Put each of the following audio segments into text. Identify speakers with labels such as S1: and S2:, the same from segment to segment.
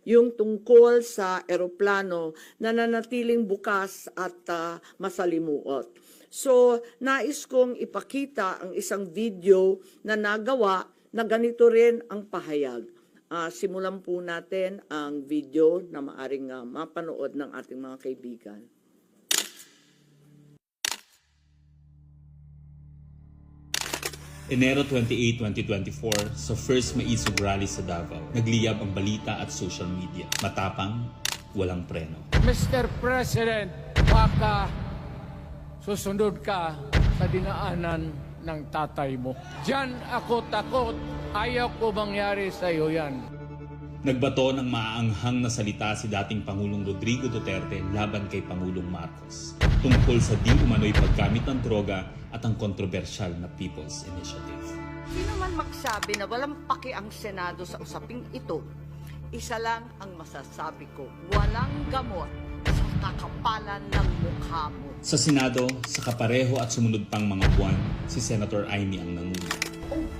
S1: yung tungkol sa eroplano na nanatiling bukas at masalimuot. So, nais kong ipakita ang isang video na nagawa na ganito rin ang pahayag. Simulan po natin ang video na maaring mapanood ng ating mga kaibigan.
S2: Enero 28, 2024, sa first Maisog Rally sa Davao, nagliyab ang balita at social media. Matapang, walang preno.
S3: Mr. President, baka susunod ka sa dinaanan ng tatay mo. Diyan ako takot. Ayaw ko mangyari sa iyo yan.
S2: Nagbato ng maaanghang na salita si dating Pangulong Rodrigo Duterte laban kay Pangulong Marcos tungkol sa di umano'y paggamit ng droga at ang kontrobersyal na People's Initiative.
S1: Sino man magsabi na walang paki ang Senado sa usaping ito, isa lang ang masasabi ko, walang gamot sa kakapalan ng mukha mo.
S2: Sa Senado, sa kapareho at sumunod pang mga buwan, si Senator Amy ang nangulo.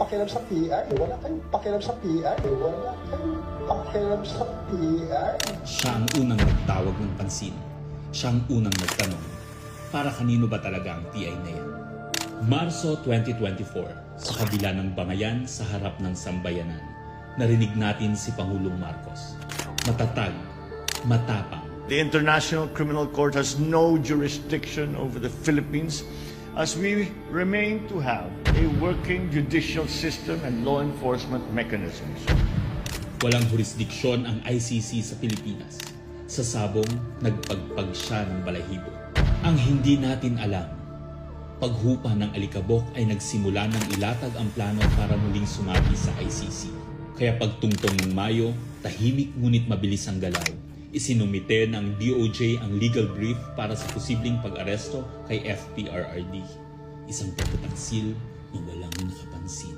S4: Pakialam sa PR, wala kayong pakialam sa PR, wala kayong pakialam sa PR.
S2: Siya ang unang nagtawag ng pansin. Siya ang unang nagtanong, para kanino ba talaga ang PI na yan? Marso 2024, sa kabila ng bangayan sa harap ng sambayanan, narinig natin si Pangulong Marcos. Matatag, matapang.
S5: The International Criminal Court has no jurisdiction over the Philippines as we remain to have a working judicial system and law enforcement mechanisms.
S2: Walang jurisdiksyon ang ICC sa Pilipinas. Sa sabong, nagpagpag siya ng balahibo. Ang hindi natin alam, paghupa ng alikabok ay nagsimula ng ilatag ang plano para muling sumagi sa ICC. Kaya pagtungtong ng Mayo, tahimik ngunit mabilis ang galaw. Isinumite ng DOJ ang legal brief para sa posibleng pag-aresto kay FPRRD. Isang pagtataksil na walang nakapansin.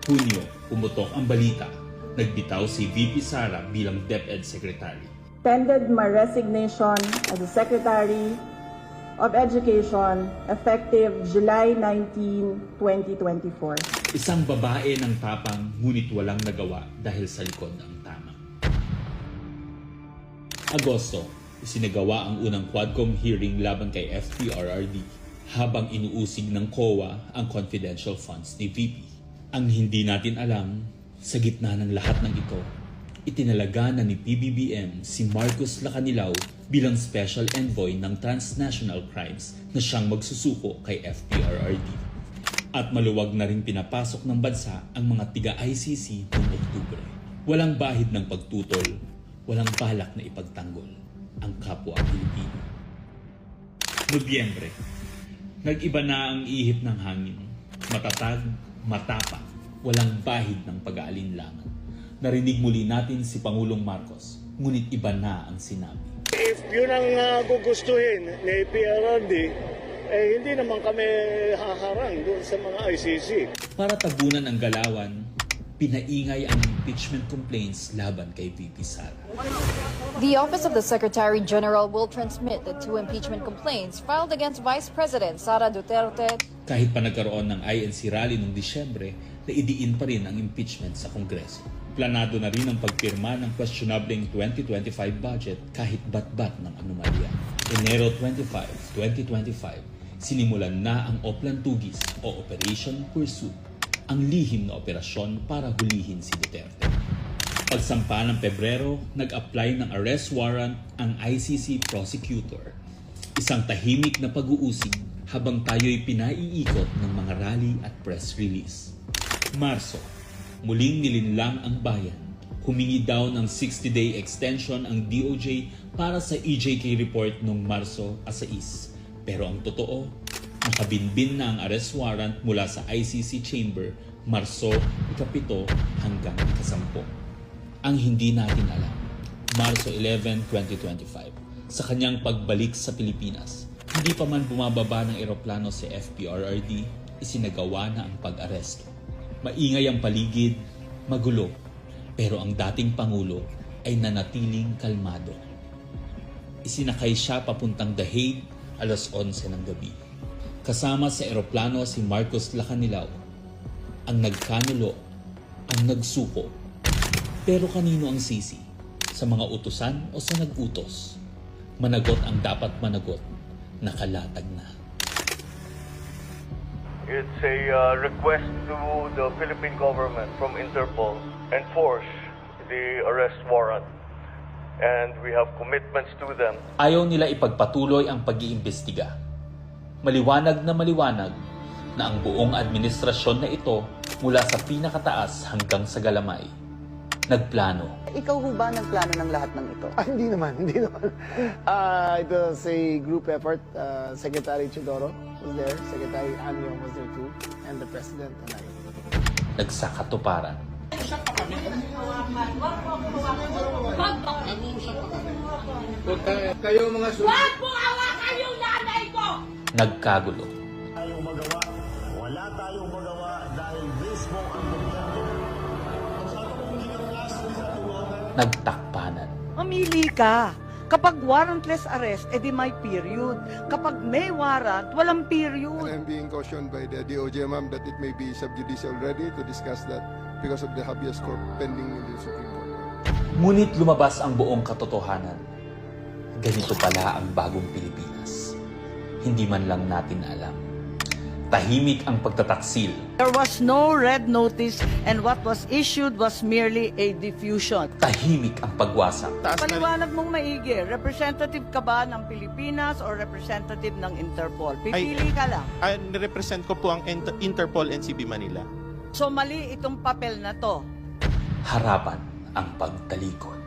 S2: Hunyo, pumutok ang balita. Nagbitaw si VP Sara bilang DepEd Secretary.
S6: Tendered my resignation as the Secretary of Education effective July 19, 2024.
S2: Isang babae ng tapang ngunit walang nagawa dahil sa likod ang tama. Agosto, isinagawa ang unang Quadcom hearing laban kay FPRRD habang inuusig ng COA ang confidential funds ni VP. Ang hindi natin alam, sa gitna ng lahat ng ito, itinalaga na ni PBBM si Marcos Lacanilao bilang Special Envoy ng Transnational Crimes na siyang magsusuko kay FPRRD. At maluwag na rin pinapasok ng bansa ang mga tiga-ICC noong Oktubre. Walang bahid ng pagtutol, walang balak na ipagtanggol ang kapwa Pilipino. Nobyembre, nag-iba na ang ihip ng hangin. Matatag, matapang, walang bahid ng pag-aalinlangan. Narinig muli natin si Pangulong Marcos, ngunit iba na ang sinabi.
S7: If yun ang gugustuhin ni PRRD, hindi naman kami haharang doon sa mga ICC.
S2: Para tabunan ang galawan, pinaingay ang impeachment complaints laban kay VP Sara.
S8: The Office of the Secretary General will transmit the 2 impeachment complaints filed against Vice President Sara Duterte.
S2: Kahit pa nagkaroon ng INC rally noong Disyembre, naidiin pa rin ang impeachment sa Kongreso. Planado na rin ang pagpirma ng questionableng 2025 budget kahit bat-bat ng anomalya. Enero 25, 2025, sinimulan na ang Oplan Tugis o Operation Pursuit, ang lihim na operasyon para hulihin si Duterte. Pagsampa ng Pebrero, nag-apply ng arrest warrant ang ICC prosecutor. Isang tahimik na pag-uusig habang tayo'y pinaiikot ng mga rally at press release. Marso, muling nilinlang ang bayan. Humingi daw ng 60-day extension ang DOJ para sa EJK report noong Marso 6. Pero ang totoo, nakabinbin na ang arrest warrant mula sa ICC chamber Marso 7 hanggang 10. Ang hindi natin alam, Marso 11, 2025, sa kanyang pagbalik sa Pilipinas, hindi pa man bumababa ng eroplano si FPRRD, isinagawa na ang pag-aresto. Maingay ang paligid, magulo, pero ang dating Pangulo ay nanatiling kalmado. Isinakay siya papuntang The Hague alas 11 ng gabi. Kasama sa eroplano si Marcos Lacanilao, ang nagkanulo, ang nagsuko, Pero kanino ang sisi? Sa mga utusan o sa nag-utos? Managot ang dapat managot, nakalatag na.
S9: It's a request to the Philippine government from Interpol enforce the arrest warrant. And we have commitments to them.
S2: Ayaw nila ipagpatuloy ang pag-iimbestiga. Maliwanag na ang buong administrasyon na ito mula sa pinakataas hanggang sa galamay. Nagplano.
S10: Ikaw ho ba nagplano ng lahat ng ito?
S4: Hindi naman. It was a group effort. Secretary Chidoro was there, Secretary Aniong was there too, and the President and I.
S2: Nagsakatuparan.
S3: Kayo mga
S11: Wag mo hawakan yung nanay ko!
S2: Nagkagulo.
S4: Wala tayong magawa dahil mismo ang
S2: Nagtakpanan.
S1: Mamili ka. Kapag warrantless arrest, edi may period. Kapag may warrant, walang period.
S12: I'm being cautioned by the DOJ, ma'am, that it may be sub judice already to discuss that because of the habeas corpus pending in the Supreme Court.
S2: Ngunit lumabas ang buong katotohanan. Ganito pala ang bagong Pilipinas. Hindi man lang natin alam. Tahimik ang pagtataksil.
S1: There was no red notice and what was issued was merely a diffusion.
S2: Tahimik ang pagwasak.
S1: Paliwanag mong maigi, representative ka ba ng Pilipinas or representative ng Interpol? Pipili ka lang.
S13: Nirepresent ko po ang Interpol NCB Manila.
S1: So mali itong papel na to.
S2: Harapan ang pagtalikod.